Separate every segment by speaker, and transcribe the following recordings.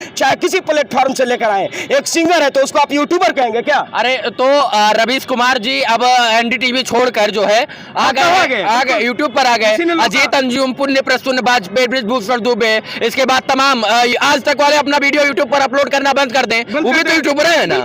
Speaker 1: चाहे किसी प्लेटफॉर्म से लेकर आए, एक सिंगर है तो उसको आप यूट्यूबर कहेंगे क्या?
Speaker 2: अरे तो रवीश कुमार जी अब एनडीटीवी छोड़कर जो है आ गए यूट्यूब पर आ गए। अजीत अंजुम, पुण्य प्रसून, वाजपेयी, भूषण दुबे, इसके बाद तमाम आज तक वाले अपना वीडियो यूट्यूब पर अपलोड करना बंद कर दें। वो भी तो यूट्यूबर है ना।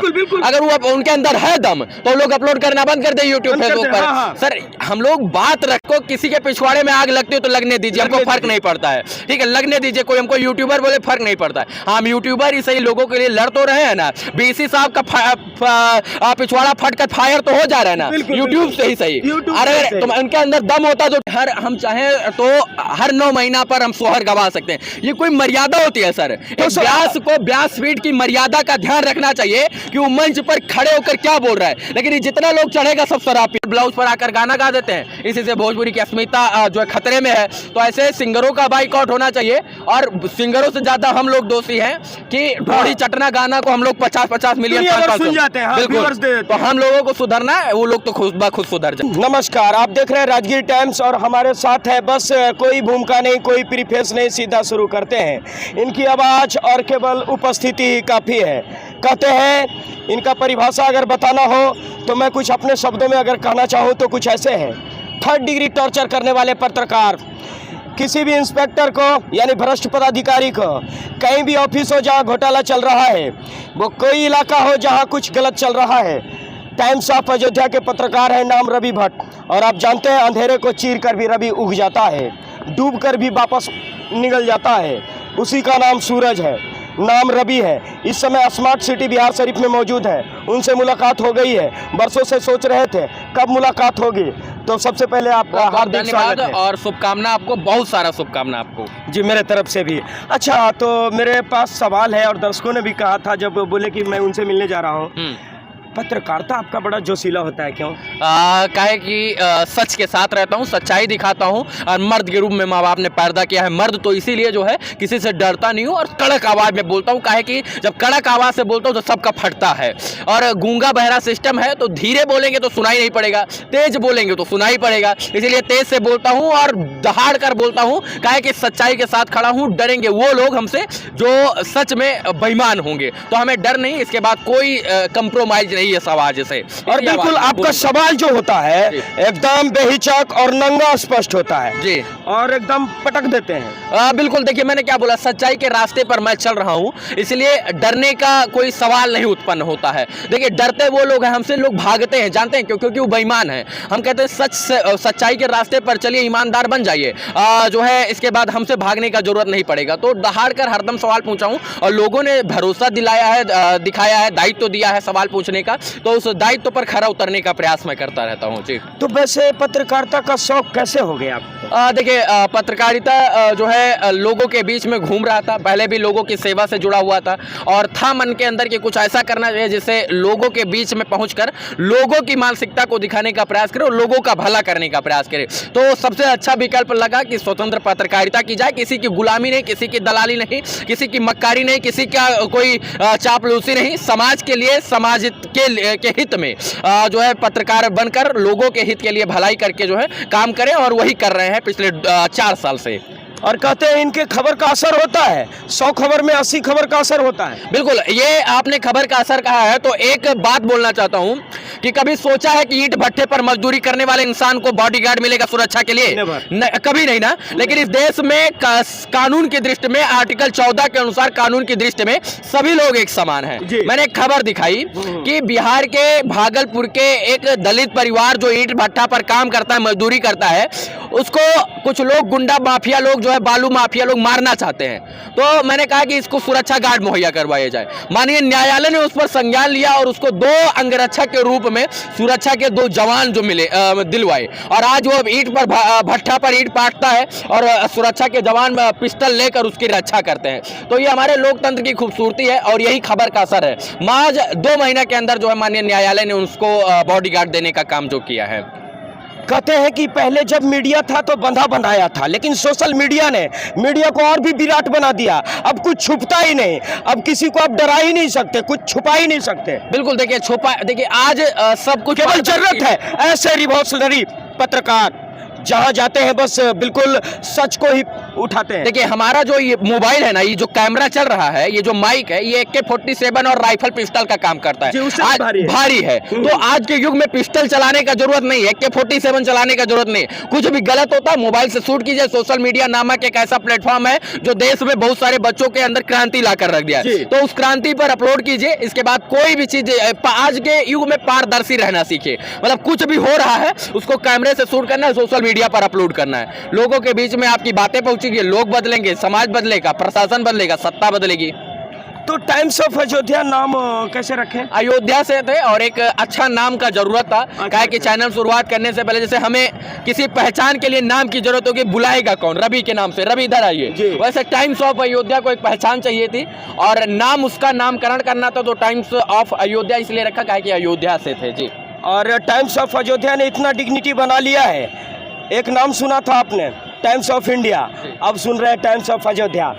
Speaker 2: अगर वो उनके अंदर है दम तो लोग अपलोड करना बंद कर दे यूट्यूब फेसबुक पर। सर हम लोग बात रखो, किसी के पिछवाड़े में आग लगती हो तो लगने दीजिए, हमको फर्क नहीं पड़ता है, ठीक है, लगने दीजिए। कोई हमको यूट्यूबर बोले फर्क नहीं पड़ता है। हम यूट्यूबर ही सही लोगों के लिए लड़ तो रहे हैं ना। बीसी साहब का पिछवाड़ा फटकर फायर तो हो जा रहा है ना यूट्यूब से ही सही। अरे तो उनके अंदर दम होता तो हम चाहे तो हर 9 महीना पर हम सोहर गवा सकते हैं। ये कोई मर्यादा होती है सर। व्यास को व्यास फीड की मर्यादा का ध्यान रखना चाहिए कि वो मंच पर खड़े होकर क्या बोल रहा है। लेकिन जितना लोग चढ़ेगा सब शराब पी ब्लाउज पर आकर गाना गा देते हैं, इसी से भोजपुरी की अस्मिता जो है खतरे में है। तो ऐसे सिंगरों का बाइकआउट होना चाहिए। और सिंगरों से ज्यादा हम लोग दोषी हैं कि ढोड़ी चटना गाना को हम लोग 50-50 मिलियन
Speaker 1: सुन जाते हैं।
Speaker 2: बिल्कुल, तो हम लोगों को सुधरना है, वो लोग तो खुद ब खुद सुधर जाए।
Speaker 1: नमस्कार, आप देख रहे हैं राजगीर टाइम्स और हमारे साथ है, बस कोई भूमिका नहीं, कोई प्रीफेस नहीं, सीधा शुरू करते हैं। इनकी आवाज और केवल उपस्थिति ही काफी है। कहते हैं इनका परिभाषा अगर बताना हो तो मैं कुछ अपने शब्दों में अगर कहना चाहूँ तो कुछ ऐसे है। 3rd डिग्री टॉर्चर करने वाले पत्रकार, किसी भी इंस्पेक्टर को यानी भ्रष्ट पदाधिकारी को, कहीं भी ऑफिस हो जहाँ घोटाला चल रहा है, वो कोई इलाका हो जहाँ कुछ गलत चल रहा है, टाइम्स ऑफ अयोध्या के पत्रकार हैं, नाम रवि भट्ट। और आप जानते हैं अंधेरे को चीर कर भी रवि उग जाता है, डूब कर भी वापस निकल जाता है। उसी का नाम सूरज है, नाम रवि है। इस समय स्मार्ट सिटी बिहार शरीफ में मौजूद है। उनसे मुलाकात हो गई है, बरसों से सोच रहे थे कब मुलाकात होगी। तो सबसे पहले आपका हार्दिक स्वागत है
Speaker 2: और शुभकामना आपको, बहुत सारा शुभकामना आपको
Speaker 1: जी मेरे तरफ से भी। अच्छा, तो मेरे पास सवाल है और दर्शकों ने भी कहा था जब बोले कि मैं उनसे मिलने जा रहा हूँ, पत्रकारिता आपका बड़ा जोशीला होता है, क्यों?
Speaker 2: काहे कि सच के साथ रहता हूँ, सच्चाई दिखाता हूँ और मर्द के रूप में माँ बाप ने पैदा किया है। मर्द तो इसीलिए जो है किसी से डरता नहीं हूँ और कड़क आवाज़ में बोलता हूँ। काहे कि जब कड़क आवाज़ से बोलता हूँ तो सबका फटता है। और गूंगा बहरा सिस्टम है तो धीरे बोलेंगे तो सुनाई नहीं पड़ेगा, तेज बोलेंगे तो सुनाई पड़ेगा। इसीलिए तेज से बोलता हूँ और दहाड़ कर बोलता हूँ। काहे कि सच्चाई के साथ खड़ा हूँ। डरेंगे वो लोग हमसे जो सच में बेईमान होंगे, तो हमें डर नहीं, इसके बाद कोई कंप्रोमाइज नहीं है सवाल से।
Speaker 1: और बिल्कुल आपका सवाल जो होता है एकदम बेहिचक और नंगा स्पष्ट होता है
Speaker 2: जी,
Speaker 1: और एकदम पटक देते हैं।
Speaker 2: बिल्कुल, देखिए मैंने क्या बोला, सच्चाई के रास्ते पर मैं चल रहा हूँ, इसलिए डरने का कोई सवाल नहीं उत्पन्न होता है। देखिए डरते वो लोग हैं, हमसे लोग भागते हैं, जानते हैं क्यों? क्योंकि वो बेईमान है। हम कहते हैं सच्चाई के रास्ते पर चलिए, ईमानदार बन जाइए, जो है इसके बाद हमसे भागने का जरूरत नहीं पड़ेगा। तो दहाड़ कर हरदम सवाल पूछा हूँ और लोगों ने भरोसा दिलाया है, दिखाया है, दायित्व दिया है सवाल पूछने का, तो उस दायित्व पर खरा उतरने का प्रयास मैं करता रहता हूँ जी।
Speaker 1: तो वैसे पत्रकारिता का शौक कैसे हो गया आपको?
Speaker 2: देखिए पत्रकारिता जो है लोगों के बीच में घूम रहा था, पहले भी लोगों की सेवा से जुड़ा हुआ था और था मन के अंदर कि कुछ ऐसा करना चाहिए जिससे लोगों के बीच में पहुंचकर लोगों की मानसिकता को दिखाने का प्रयास करे और लोगों का भला करने का प्रयास करे। तो सबसे अच्छा विकल्प लगा कि स्वतंत्र पत्रकारिता की जाए, किसी की गुलामी नहीं, किसी की दलाली नहीं, किसी की मक्कारी नहीं, किसी का कोई चापलूसी नहीं, समाज के लिए, समाज के हित में जो है पत्रकार बनकर लोगों के हित के लिए भलाई करके जो है काम करें, और वही कर रहे हैं पिछले 4 साल से।
Speaker 1: और कहते हैं इनके खबर का असर होता है, 100 खबर में 80 खबर का असर होता है।
Speaker 2: बिल्कुल, ये आपने खबर का असर कहा है तो एक बात बोलना चाहता हूं कि कभी सोचा है कि ईंट भट्टे पर मजदूरी करने वाले इंसान को बॉडीगार्ड मिलेगा सुरक्षा के लिए? कभी नहीं ना। लेकिन इस देश में कानून की दृष्टि में आर्टिकल 14 के अनुसार कानून की दृष्टि में सभी लोग एक समान हैं। मैंने एक खबर दिखाई कि बिहार के भागलपुर के एक दलित परिवार जो ईंट भट्टा पर काम करता है, मजदूरी करता है, उसको कुछ लोग गुंडा माफिया लोग जो है बालू माफिया लोग मारना चाहते हैं। तो मैंने कहा कि इसको सुरक्षा गार्ड मुहैया करवाया जाए। माननीय न्यायालय ने उस पर संज्ञान लिया और उसको 2 अंगरक्षक के रूप में सुरक्षा के 2 जवान जो मिले दिलवाए, और आज वो ईंट पर भट्ठा पर ईंट पाटता है और सुरक्षा के जवान पिस्टल लेकर उसकी रक्षा करते हैं। तो ये हमारे लोकतंत्र की खूबसूरती है और यही खबर का असर है। माज 2 महीने के अंदर जो है माननीय न्यायालय ने उसको बॉडीगार्ड देने का काम जो किया है।
Speaker 1: कहते हैं कि पहले जब मीडिया था तो बंधा बंधाया था, लेकिन सोशल मीडिया ने मीडिया को और भी विराट बना दिया। अब कुछ छुपता ही नहीं, अब किसी को आप डरा ही नहीं सकते, कुछ छुपा ही नहीं सकते।
Speaker 2: बिल्कुल, देखिए आज सब कुछ
Speaker 1: केवल जरूरत है ऐसे रिवॉल्यूशनरी पत्रकार जहां जाते हैं बस बिल्कुल सच को ही उठाते हैं।
Speaker 2: देखिए हमारा जो ये मोबाइल है ना, ये जो कैमरा चल रहा है, ये जो माइक है, ये AK-47 और राइफल पिस्टल का काम करता
Speaker 1: जी,
Speaker 2: है।
Speaker 1: उससे
Speaker 2: आज भारी है। तो आज के युग में पिस्टल चलाने का जरूरत नहीं है, AK-47 चलाने का जरूरत नहीं है। कुछ भी गलत होता है मोबाइल से शूट कीजिए। सोशल मीडिया नामक एक ऐसा प्लेटफॉर्म है जो देश में बहुत सारे बच्चों के अंदर क्रांति ला कर रख दिया है। तो उस क्रांति पर अपलोड कीजिए। इसके बाद कोई भी चीज, आज के युग में पारदर्शी रहना सीखिए। मतलब कुछ भी हो रहा है उसको कैमरे से शूट करना है, सोशल मीडिया पर अपलोड करना है। लोगों के बीच में आपकी बातें पहुंचेगी, लोग बदलेंगे, समाज बदलेगा, प्रशासन बदलेगा, सत्ता बदलेगी।
Speaker 1: तो टाइम्स ऑफ अयोध्या नाम कैसे रखें?
Speaker 2: अयोध्या से थे और एक अच्छा नाम का जरूरत था। क्या कि चैनल शुरुआत करने से पहले जैसे हमें किसी पहचान के लिए नाम की जरूरत होगी, बुलाएगा कौन? रवि के नाम से, रवि इधर आइए। वैसे टाइम्स ऑफ अयोध्या को एक पहचान चाहिए थी और नाम, उसका नामकरण करना था, तो टाइम्स ऑफ अयोध्या इसलिए रखा क्या कि अयोध्या से थे जी।
Speaker 1: और टाइम्स ऑफ अयोध्या ने इतना डिग्निटी बना लिया है। एक नाम सुना था आपने, टाइम्स ऑफ इंडिया, अब सुन रहे हैं टाइम्स ऑफ अयोध्या,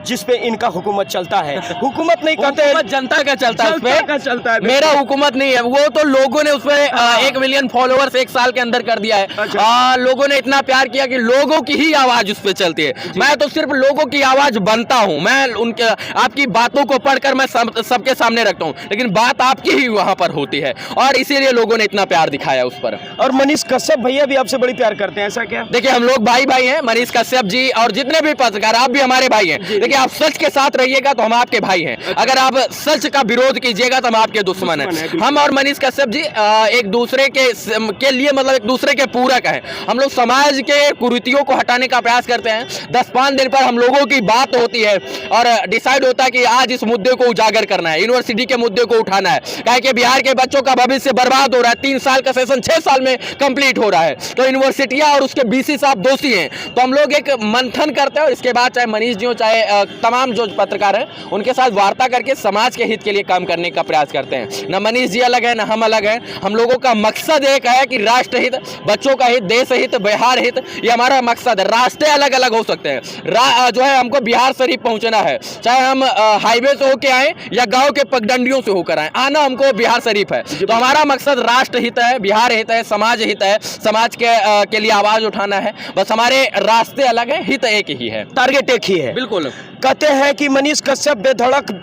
Speaker 1: जिसपे इनका हुकूमत चलता है। हुकूमत नहीं कहते,
Speaker 2: हुकूमत जनता का चलता है,
Speaker 1: चलता है।
Speaker 2: मेरा हुकूमत नहीं है, वो तो लोगों ने उसपे 1 मिलियन फॉलोअर्स 1 साल के अंदर कर दिया है। लोगों ने इतना प्यार किया कि लोगों की ही आवाज उस पे चलती है। मैं तो सिर्फ लोगों की आवाज बनता हूँ। मैं उनके, आपकी बातों को पढ़कर मैं सबके सामने रखता हूँ, लेकिन बात आपकी ही वहां पर होती है और इसीलिए लोगों ने इतना प्यार दिखाया उस पर।
Speaker 1: और मनीष कश्यप भैया भी आपसे बड़ी प्यार करते हैं, ऐसा क्या?
Speaker 2: देखिए हम लोग भाई भाई हैं, मनीष कश्यप जी और जितने भी पत्रकार, आप भी हमारे भाई हैं। देखिए आप सच के साथ रहिएगा तो हम आपके भाई हैं, अगर आप सच का विरोध कीजिएगा तो हम आपके दुश्मन हैं। हम और मनीष कश्यप जी एक दूसरे के लिए, मतलब एक दूसरे के पूरक हैं। हम लोग समाज के कुरीतियों को हटाने का प्रयास करते हैं। 10-5 दिन पर हम लोगों की बात होती है और डिसाइड होता है कि आज इस मुद्दे को उजागर करना है, यूनिवर्सिटी के मुद्दे को उठाना है। क्या कि बिहार के बच्चों का भविष्य बर्बाद हो रहा है, 3 साल का सेशन 6 साल में कंप्लीट हो रहा है, तो यूनिवर्सिटियां और उसके BC साहब दोषी हैं। तो हम लोग एक मंथन करते हैं और इसके बाद चाहे मनीष जी हो, चाहे तमाम जो पत्रकार हैं, उनके साथ वार्ता करके समाज के हित के लिए काम करने का प्रयास करते हैं। न मनीष जी अलग है, न हम अलग हैं। हम लोगों का मकसद एक है कि राष्ट्र हित, बच्चों का हित, देश हित, बिहार हित, ये हमारा मकसद है। रास्ते अलग अलग हो सकते हैं, जो है हमको बिहार शरीफ पहुंचना है, चाहे हम हाईवे से होकर आए या गाँव के पगडंडियों से होकर आए, आना हमको बिहार शरीफ है। तो हमारा मकसद राष्ट्र हित है, बिहार हित है, समाज हित है, समाज के लिए आवाज उठाना है। बस हमारे रास्ते अलग है, हित एक ही है,
Speaker 1: टारगेट एक ही है।
Speaker 2: बिल्कुल।
Speaker 1: कहते हैं कि मनीष कश्यप बेधड़क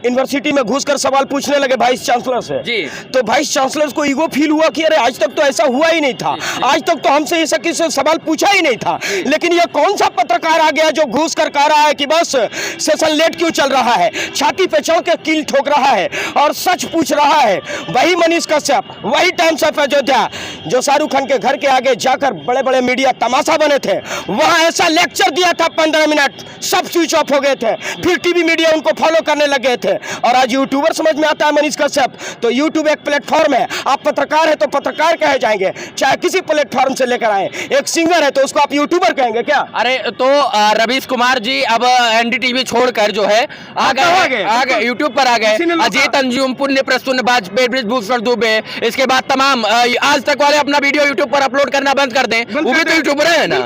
Speaker 1: यूनिवर्सिटी में घुसकर सवाल पूछने लगे वाइस चांसलर से
Speaker 2: जी।
Speaker 1: तो वाइस चांसलर को ईगो फील हुआ कि अरे आज तक तो ऐसा हुआ ही नहीं था, आज तक तो हमसे ऐसा किसी सवाल पूछा ही नहीं था, लेकिन ये कौन सा पत्रकार आ गया जो घुस कर कह रहा है कि बस सेशन लेट क्यों चल रहा है, छाती पे चढ़ के कील ठोक रहा है और सच पूछ रहा है। वही मनीष कश्यप, वही टाइम्स ऑफ अयोध्या जो शाहरुख खान के घर के आगे जाकर बड़े बड़े मीडिया तमाशा बने थे, वहां ऐसा लेक्चर दिया था 15 मिनट, सब स्विच ऑफ हो गए थे, फिर टीवी मीडिया उनको फॉलो करने लगे थे। और आज यूट्यूबर समझ में आता है मनीष कश्यप। तो यूट्यूब एक प्लेटफॉर्म है, आप पत्रकार है तो पत्रकार कहे जाएंगे, चाहे किसी प्लेटफॉर्म से लेकर आए। एक सिंगर है तो उसको आप यूट्यूबर कहेंगे क्या?
Speaker 2: अरे तो रवीश कुमार जी अब NDTV छोड़कर जो है आ गए यूट्यूब पर आ गए। अजीत अंजुम, पुण्य प्रसून बेडब्रिज भूषण दुबे, इसके बाद तमाम आज तक वाले अपना वीडियो यूट्यूब पर अपलोड करना बंद कर दें। वो भी तो यूट्यूबर है ना,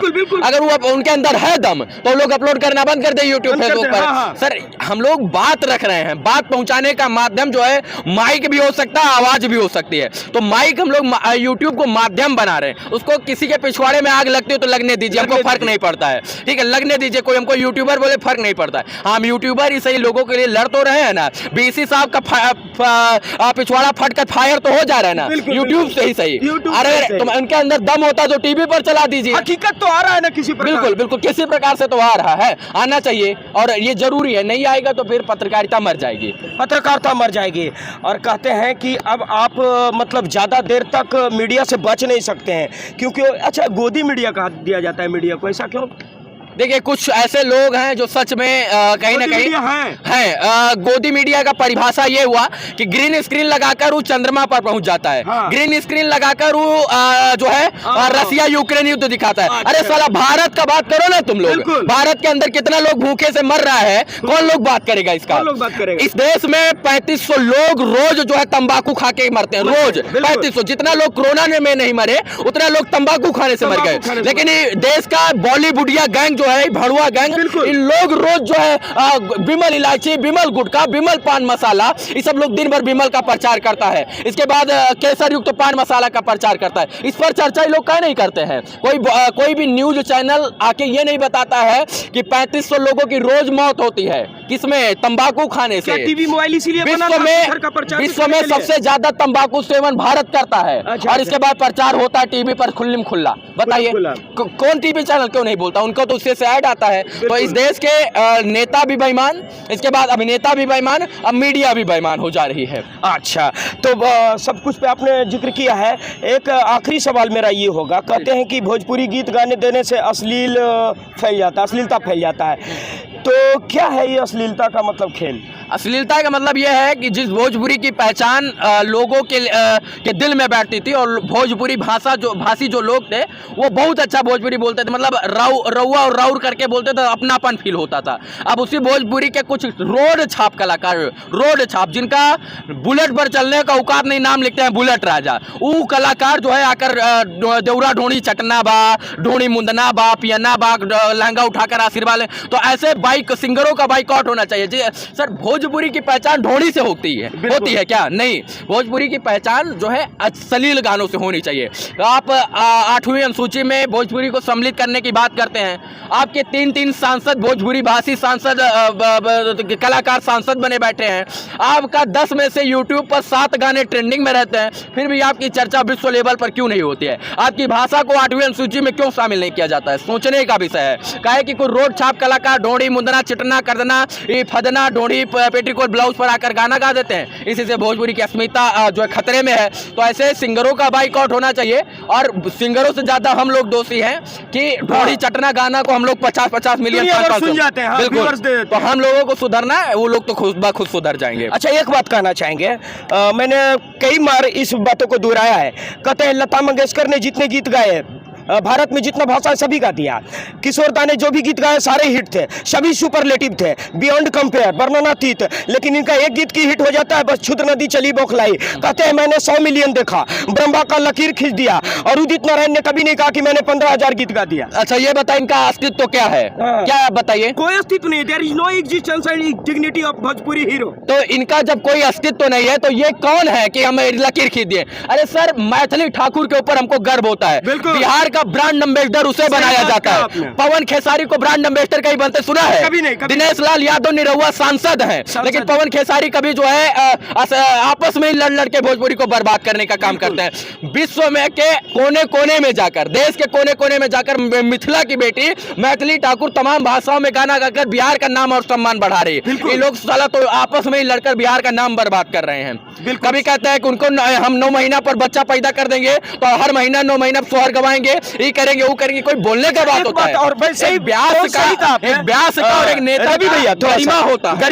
Speaker 2: अगर वो उनके अंदर है दम तो लोग अपलोड करना बंद कर दे यूट्यूब फेसबुक पर। सर हम लोग बात रख रहे हैं, बात पहुंचाने का माध्यम जो है माइक भी हो सकता है, आवाज भी हो सकती है। तो माइक हम लोग यूट्यूब को माध्यम बना रहे हैं, उसको किसी के पिछवाड़े में आग लगती हो तो लगने दीजिए, हमको फर्क नहीं पड़ता है, ठीक है, लगने दीजिए। कोई हमको यूट्यूबर बोले फर्क नहीं पड़ता है। हम यूट्यूबर ही सही लोगों के लिए लड़ तो रहे हैं ना। BC साहब का पिछवाड़ा फट कर फायर तो हो जा रहा है ना यूट्यूब से ही सही। अरे तो उनके अंदर दम होता तो टीवी पर चला दीजिए,
Speaker 1: हकीकत तो आ रहा है ना किसी प्रकार।
Speaker 2: बिल्कुल बिल्कुल, किसी प्रकार से तो आ रहा है, आना चाहिए और ये जरूरी है। नहीं आएगा तो फिर पत्रकारिता मर जाएगी,
Speaker 1: पत्रकारिता मर जाएगी। और कहते हैं कि अब आप मतलब ज़्यादा देर तक मीडिया से बच नहीं सकते हैं, क्योंकि अच्छा गोदी मीडिया कहा दिया जाता है मीडिया को, ऐसा क्यों?
Speaker 2: देखिए कुछ ऐसे लोग हैं जो सच में कहीं ना कहीं हैं। गोदी मीडिया का परिभाषा ये हुआ कि ग्रीन स्क्रीन लगाकर वो चंद्रमा पर पहुंच जाता है। ग्रीन स्क्रीन लगाकर वो जो है रसिया यूक्रेन युद्ध दिखाता है। अरे साला भारत का बात करो ना तुम लोग, भारत के अंदर कितना लोग भूखे से मर रहा है, कौन लोग बात करेगा इसका? इस देश में 3500 लोग रोज जो है तंबाकू खा के मरते हैं, रोज 3500। जितना लोग कोरोना में नहीं मरे उतना लोग तंबाकू खाने से मर गए। लेकिन देश का बॉलीवुडिया गैंग है भड़ुआ गैंग, इन लोग रोज जो है बिमल इलायची, बिमल गुटखा, बिमल पान मसाला, ये सब लोग दिन भर बिमल का प्रचार करता है। इसके बाद केसर युक्त पान मसाला का प्रचार करता है। इस पर चर्चा ये लोग क्या नहीं करते हैं। कोई भी न्यूज चैनल आके ये नहीं बताता है कि 3500 लोगों की रोज मौत होती है किसमें, तंबाकू खाने से।
Speaker 1: टीवी मोबाइल इसीलिए
Speaker 2: विश्व में सबसे ज्यादा तंबाकू सेवन भारत करता है। और इसके बाद प्रचार होता है टीवी पर खुल्लम खुल्ला। बताइए कौन टीवी चैनल क्यों नहीं बोलता, उनको तो उससे ऐड आता है। तो इस देश के नेता भी बेईमान, इसके बाद अभिनेता भी बेईमान, अब मीडिया भी बेईमान हो जा रही है।
Speaker 1: अच्छा, तो सब कुछ पे आपने जिक्र किया है। एक आखिरी सवाल मेरा ये होगा, कहते हैं कि भोजपुरी गीत गाने देने से अश्लीलता फैल जाता है, तो क्या है ये अश्लीलता का मतलब खेल?
Speaker 2: अश्लीलता का मतलब यह है कि जिस भोजपुरी की पहचान लोगों के दिल में बैठती थी, और भोजपुरी भाषी जो लोग थे वो बहुत अच्छा भोजपुरी बोलते थे, मतलब रउआ और राउर करके बोलते थे, अपनापन फील होता था। अब उसी भोजपुरी के कुछ रोड छाप कलाकार, रोड छाप जिनका बुलेट पर चलने का औकात नहीं, नाम लिखते हैं बुलेट राजा, वो कलाकार जो है आकर देवरा ढोणी चटना बा, ढोणी मुंदना बा, पियना बा, लहंगा उठाकर आशीर्वाद ले, तो ऐसे सिंगरों का बाइकआउट होना चाहिए। जी सर, भोजपुरी की पहचान ढोणी से होती है क्या? नहीं, भोजपुरी की पहचान जो है अश्लील गानों से होनी चाहिए। आप 8वीं अनुसूची में भोजपुरी को सम्मिलित करने की बात करते हैं, आपके 3 सांसद भोजपुरी भाषी सांसद कलाकार सांसद बने बैठे हैं, आपका 10 में से यूट्यूब पर 7 गाने ट्रेंडिंग में रहते हैं, फिर भी आपकी चर्चा विश्व लेवल पर क्यों नहीं होती है? आपकी भाषा को 8वीं अनुसूची में क्यों शामिल नहीं किया जाता है? सोचने का विषय है। काहे कि कोई रोड छाप कलाकार ढोड़ी मुंदना चिटना करदना फदना ढोड़ी पेटीकोट ब्लाउज पर आकर गाना गा देते हैं, इसी से भोजपुरी की अस्मिता जो है खतरे में है। तो ऐसे सिंगरों का बाइकआउट होना चाहिए, और सिंगरों से ज्यादा हम लोग दोषी हैं कि ढोड़ी चटना गाना को हम लोग 50-50 मिलियन
Speaker 1: सुन जाते हैं।
Speaker 2: बिल्कुल, तो हम लोगों को सुधरना है, वो लोग तो खुद सुधर जाएंगे।
Speaker 1: अच्छा, एक बात कहना चाहेंगे, मैंने कई बार इस बातों को दोहराया है। कहते हैं लता मंगेशकर ने जितने गीत गाए, भारत में जितना भाषा है सभी का दिया, किशोर दा ने जो भी गीत गाए सारे हिट थे, सभी सुपरलेटिव थे, बियॉन्ड कंपेयर, वर्णनातीत। लेकिन इनका एक गीत की हिट हो जाता है, बस क्षुद्र नदी चली बौखलाई। कहते हैं मैंने 100 मिलियन देखा, ब्रह्मा का लकीर खींच दिया, और उदित नारायण ने कभी नहीं कहा कि मैंने 15,000 गीत गा दिया।
Speaker 2: अच्छा, ये बताएं इनका अस्तित्व तो क्या है? क्या आप बताइए?
Speaker 1: कोई अस्तित्व नहीं, there is no existence and dignity of Bhojpuri hero.
Speaker 2: तो इनका जब कोई अस्तित्व नहीं है तो ये कौन है कि हमें लकीर खींच दिए? अरे सर, मैथिली ठाकुर के ऊपर हमको गर्व होता है। बिहार का ब्रांड एम्बेसडर उसे बनाया जाता है। पवन खेसारी को ब्रांड एम्बेसडर कहीं बनते सुना है? कभी नहीं। दिनेश लाल यादव निरहुआ सांसद हैं, लेकिन पवन खेसारी कभी जो है आपस में ही लड़ के भोजपुरी को बर्बाद करने का काम करते हैं। विश्व में के कोने कोने में जाकर, देश के कोने कोने में जाकर मिथिला की बेटी मैथिली ठाकुर तमाम भाषाओं में गाना गाकर बिहार का नाम और सम्मान बढ़ा रही है। ये लोग साला तो आपस में ही लड़कर बिहार का नाम बर्बाद कर रहे हैं। कभी कहते हैं कि उनको हम 9 महीना पर बच्चा पैदा कर देंगे, तो हर महीना 9 महीना सोहर गवाएंगे, ये करेंगे वो करेंगे। कोई बोलने का बात होता है, और एक ब्यास का और एक नेता भी भैया गरिमा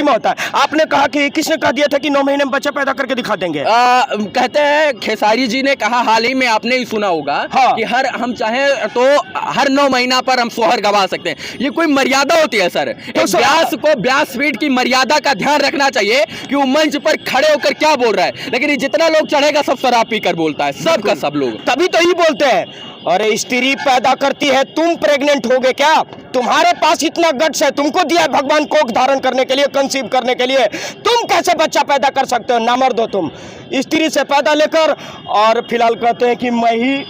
Speaker 2: होता है। आपने कहा कि किसने कह दिया था कि 9 महीने में बच्चा पैदा करके दिखा देंगे? कहते हैं खेसारी जी ने कहा, हाल ही में आपने ही सुना होगा कि हम चाहे तो हर 9 महीना पर हम सोहर गवा सकते हैं। ये कोई मर्यादा होती है सर? व्यास को व्यासपीठ की मर्यादा का ध्यान रखना चाहिए कि वो मंच पर खड़े होकर क्या बोल रहा है, लेकिन जितना लोग चढ़ेगा सब शराब पीकर बोलता है, सबका सब लोग
Speaker 1: तभी तो ही बोलते हैं, अरे स्त्री पैदा करती है, तुम प्रेग्नेंट हो गए क्या? तुम्हारे पास इतना गट्स है, तुमको दिया भगवान कोख धारण करने के लिए, कंसीव करने के लिए, तुम कैसे बच्चा पैदा कर सकते हो? नामर्द हो तुम, स्त्री से पैदा लेकर। और फिलहाल कहते हैं कि मैं ही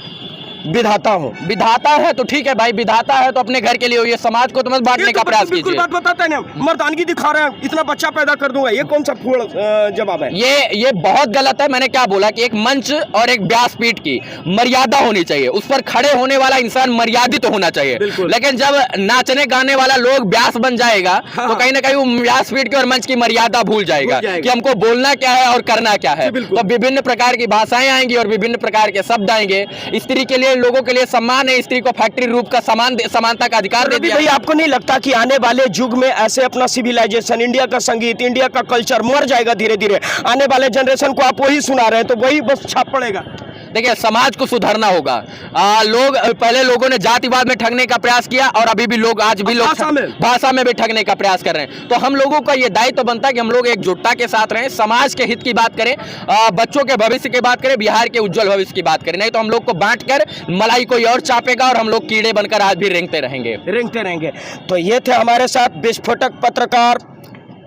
Speaker 1: विधाता हूँ। विधाता है तो ठीक है भाई, विधाता है तो अपने घर के लिए हो, ये समाज को तो मत बांटने का प्रयास कीजिए। बिल्कुल बात बताते हैं, मर्दानगी दिखा रहे हैं, इतना बच्चा पैदा कर दूंगा, ये कौन सा फूल जवाब है? ये बहुत गलत है। मैंने क्या बोला कि एक मंच और एक व्यासपीठ की मर्यादा होनी चाहिए, उस पर खड़े होने वाला इंसान मर्यादित होना चाहिए। लेकिन जब नाचने गाने वाला लोग व्यास बन जाएगा तो कहीं ना कहीं वो व्यासपीठ की और मंच की मर्यादा भूल जाएगा कि हमको बोलना क्या है और करना क्या है। तो विभिन्न प्रकार की भाषाएं आएंगी और विभिन्न प्रकार के शब्द आएंगे। स्त्री के लिए, लोगों के लिए सम्मान है, स्त्री को फैक्ट्री रूप का समानता का अधिकार दे दिया। भाई, आपको नहीं लगता कि आने वाले युग में ऐसे अपना सिविलाइजेशन, इंडिया का संगीत, इंडिया का कल्चर मर जाएगा धीरे धीरे? आने वाले जनरेशन को आप वही सुना रहे हैं तो वही बस छाप पड़ेगा।
Speaker 2: देखिए समाज को सुधारना होगा। लोग पहले लोगों ने जातिवाद में ठगने का प्रयास किया और अभी भी लोग आज भी लोग भाषा में भी ठगने का प्रयास कर रहे हैं। तो हम लोगों का ये दायित्व बनता है कि हम लोग एकजुटता के साथ रहें, समाज के हित की बात करें, बच्चों के भविष्य की बात करें, बिहार के उज्जवल भविष्य की बात करें। नहीं तो हम लोग को बांटकर मलाई कोई और चापेगा और हम लोग कीड़े बनकर आज भी रेंगते रहेंगे।
Speaker 1: तो ये थे हमारे साथ विस्फोटक पत्रकार,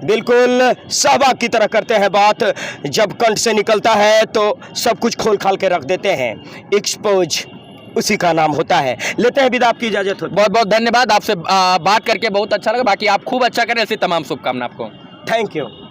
Speaker 1: बिल्कुल सहवाग की तरह करते हैं बात। जब कंठ से निकलता है तो सब कुछ खोल खाल के रख देते हैं। एक्सपोज उसी का नाम होता है। लेते हैं विदा, आपकी इजाजत हो।
Speaker 2: बहुत बहुत धन्यवाद, आपसे बात करके बहुत अच्छा लगा। बाकी आप खूब अच्छा करें, ऐसी तमाम शुभकामना आपको।
Speaker 1: Thank you.